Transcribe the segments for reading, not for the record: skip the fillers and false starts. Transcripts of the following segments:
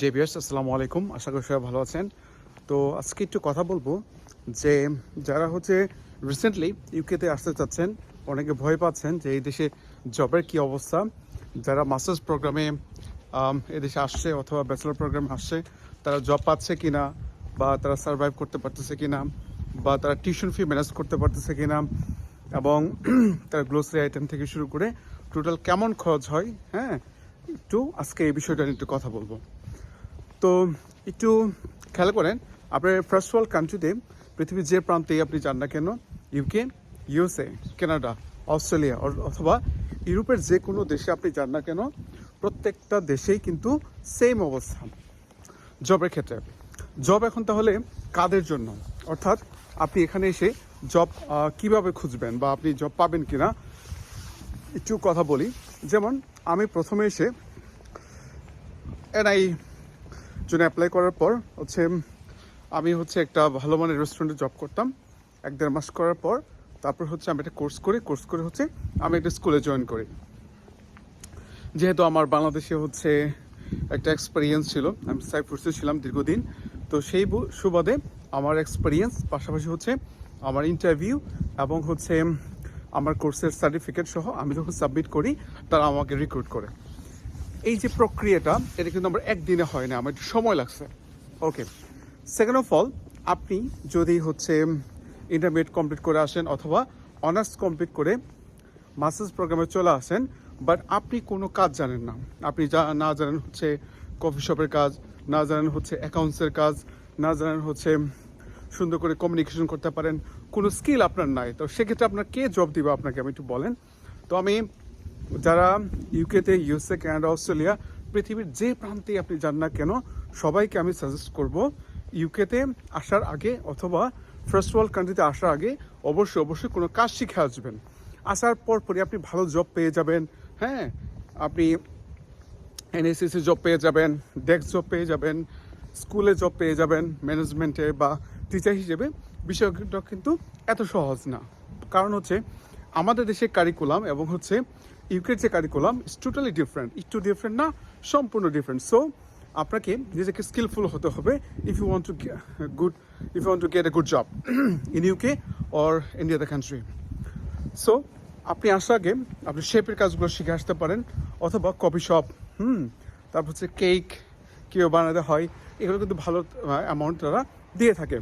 জেবিয়ার্স আসসালামু আলাইকুম, আশা করি সবাই ভালো আছেন। তো আজকে একটু কথা বলবো যে যারা রিসেন্টলি ইউকেতে আসতে চাচ্ছেন, অনেকে ভয় পাচ্ছেন যে এই দেশে জবের কি অবস্থা। যারা মাস্টার্স প্রোগ্রামে এদেশে আসছে অথবা ব্যাচেলর প্রোগ্রামে আসছে, তারা জব পাচ্ছে কিনা, বা তারা সার্ভাইভ করতে পারতেছে কিনা, বা তারা টিউশন ফি ম্যানেজ করতে পারতেছে কিনা, এবং তার গ্লোসারি আইটেম থেকে শুরু করে টোটাল কেমন খরচ হয়। হ্যাঁ, একটু আজকে এই বিষয়টা নিয়ে একটু কথা বলবো। তো একটু খেয়াল করেন, আপনার ফার্স্ট ওয়ার্ল্ড কান্ট্রিতে পৃথিবীর যে প্রান্তেই আপনি যান না কেন, ইউকে, ইউএসএ, কানাডা, অস্ট্রেলিয়া অথবা ইউরোপের যে কোনো দেশে আপনি যান না কেন, প্রত্যেকটা দেশেই কিন্তু সেম অবস্থা জবের ক্ষেত্রে। জব এখন তাহলে কাদের জন্য, অর্থাৎ আপনি এখানে এসে জব কিভাবে খুঁজবেন বা আপনি জব পাবেন কিনা একটু কথা বলি। যেমন আমি প্রথমে এসে এনআই জন্য অ্যাপ্লাই করার পর আমি একটা ভালো মানের রেস্টুরেন্টে জব করতাম 1-1.5 মাস করার পর। তারপর আমি একটা কোর্স করে আমি একটা স্কুলে জয়েন করি। যেহেতু আমার বাংলাদেশে একটা এক্সপিরিয়েন্স ছিল, আমি সাইপ্রাসে ছিলাম দীর্ঘদিন, তো সেই সুবাদে আমার এক্সপিরিয়েন্স পাশাপাশি আমার ইন্টারভিউ এবং আমার কোর্সের সার্টিফিকেট সহ আমি যখন সাবমিট করি, তারা আমাকে রিক্রুট করে। এই যে প্রক্রিয়াটা, এটা কিন্তু আমার একদিনে হয় না, আমার একটু সময় লাগছে। ওকে, সেকেন্ড অফ অল, আপনি যদি ইন্টারমিডিয়েট কমপ্লিট করে আসেন অথবা অনার্স কমপ্লিট করে মাস্টার্স প্রোগ্রামে চলে আসেন, বাট আপনি কোনো কাজ জানেন না, আপনি না জানেন কফি শপের কাজ, না জানেন অ্যাকাউন্টসের কাজ, না জানেন সুন্দর করে কমিউনিকেশন করতে পারেন, কোনো স্কিল আপনার নাই, তো সেক্ষেত্রে আপনার কে জব দিবে আপনাকে, আমি একটু বলেন। তো আমি যারা ইউকেতে, ইউএসএ, কানাডা, অস্ট্রেলিয়া, পৃথিবীর যে প্রান্তেই আপনি যান না কেন, সবাইকে আমি সাজেস্ট করব ইউকেতে আসার আগে অথবা ফার্স্ট ওয়ার্ল্ড কান্ট্রিতে আসার আগে অবশ্যই কোনো কাজ শিখে আসবেন। আসার পরই আপনি ভালো জব পেয়ে যাবেন। হ্যাঁ, আপনি এনএসএসি জব পেয়ে যাবেন, ডেস্ক জব পেয়ে যাবেন, স্কুলে জব পেয়ে যাবেন ম্যানেজমেন্টে বা টিচার হিসেবে। বিষয়টা কিন্তু এত সহজ না, কারণ আমাদের দেশের কারিকুলাম এবং ইউকের যে কারিকুলাম ইজ টোটালি ডিফারেন্ট, একটু ডিফারেন্ট না, সম্পূর্ণ ডিফারেন্ট। সো আপনাকে নিজেকে স্কিলফুল হতে হবে if you want to get a good job in UK or in the country. So আপনি আসার আগে আপনি শেপের কাজগুলো শিখে আসতে পারেন, অথবা কফি শপ, তারপর কেক কীভাবে বানাতে হয়, এগুলো কিন্তু ভালো অ্যামাউন্ট তারা দিয়ে থাকে।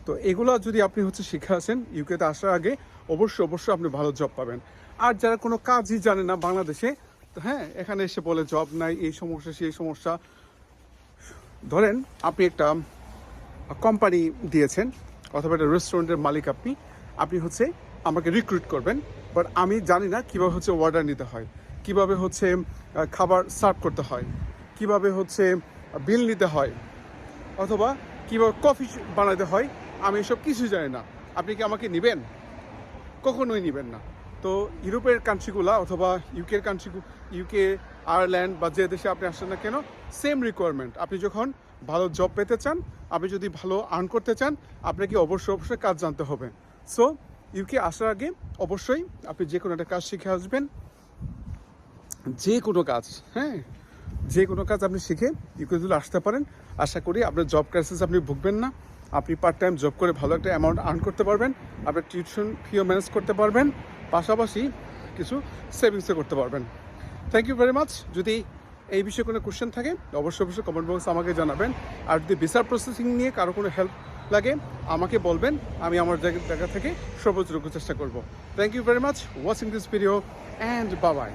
তো এগুলো যদি আপনি শিখে আসেন ইউকেতে আসার আগে, অবশ্যই আপনি ভালো জব পাবেন। আর যারা কোনো কাজই জানে না বাংলাদেশে, হ্যাঁ, এখানে এসে বলে জব নাই, এই সমস্যা সেই সমস্যা। ধরেন আপনি একটা কোম্পানি দিয়েছেন অথবা একটা রেস্টুরেন্টের মালিক, আপনি আমাকে রিক্রুট করবেন, বাট আমি জানি না কীভাবে অর্ডার নিতে হয়, কীভাবে খাবার সার্ভ করতে হয়, কীভাবে বিল নিতে হয়, অথবা কীভাবে কফি বানাতে হয়, আমি এসব কিছুই জানি না। আপনি কি আমাকে নেবেন? কখনোই নেবেন না। তো ইউরোপের কান্ট্রিগুলো অথবা ইউকে, আয়ারল্যান্ড বা যে দেশে আপনি আসেন না কেন, সেম রিকোয়ারমেন্ট। আপনি যখন ভালো জব পেতে চান, আপনি যদি ভালো আর্ন করতে চান, আপনাকে অবশ্যই কাজ জানতে হবে। সো ইউকে আসার আগে অবশ্যই আপনি যে কোনো একটা কাজ শিখে আসবেন, যে কোনো কাজ। হ্যাঁ, যে কোনো কাজ আপনি শিখে ইউকে যদি আসতে পারেন, আশা করি আপনার জব ক্রাইসিস আপনি ভুগবেন না। আপনি পার্ট টাইম জব করে ভালো একটা অ্যামাউন্ট আর্ন করতে পারবেন, আপনার টিউশন ফিও ম্যানেজ করতে পারবেন, পাশাপাশি কিছু সেভিংসও করতে পারবেন। Thank you very much. যদি এই বিষয়ে কোনো কোশ্চেন থাকে অবশ্যই কমেন্ট বক্সে আমাকে জানাবেন। আর যদি ভিসা প্রসেসিং নিয়ে কারো কোনো হেল্প লাগে আমাকে বলবেন, আমি আমার জায়গা থেকে সর্বোচ্চ চেষ্টা করব। Thank you very much watching this video and bye by.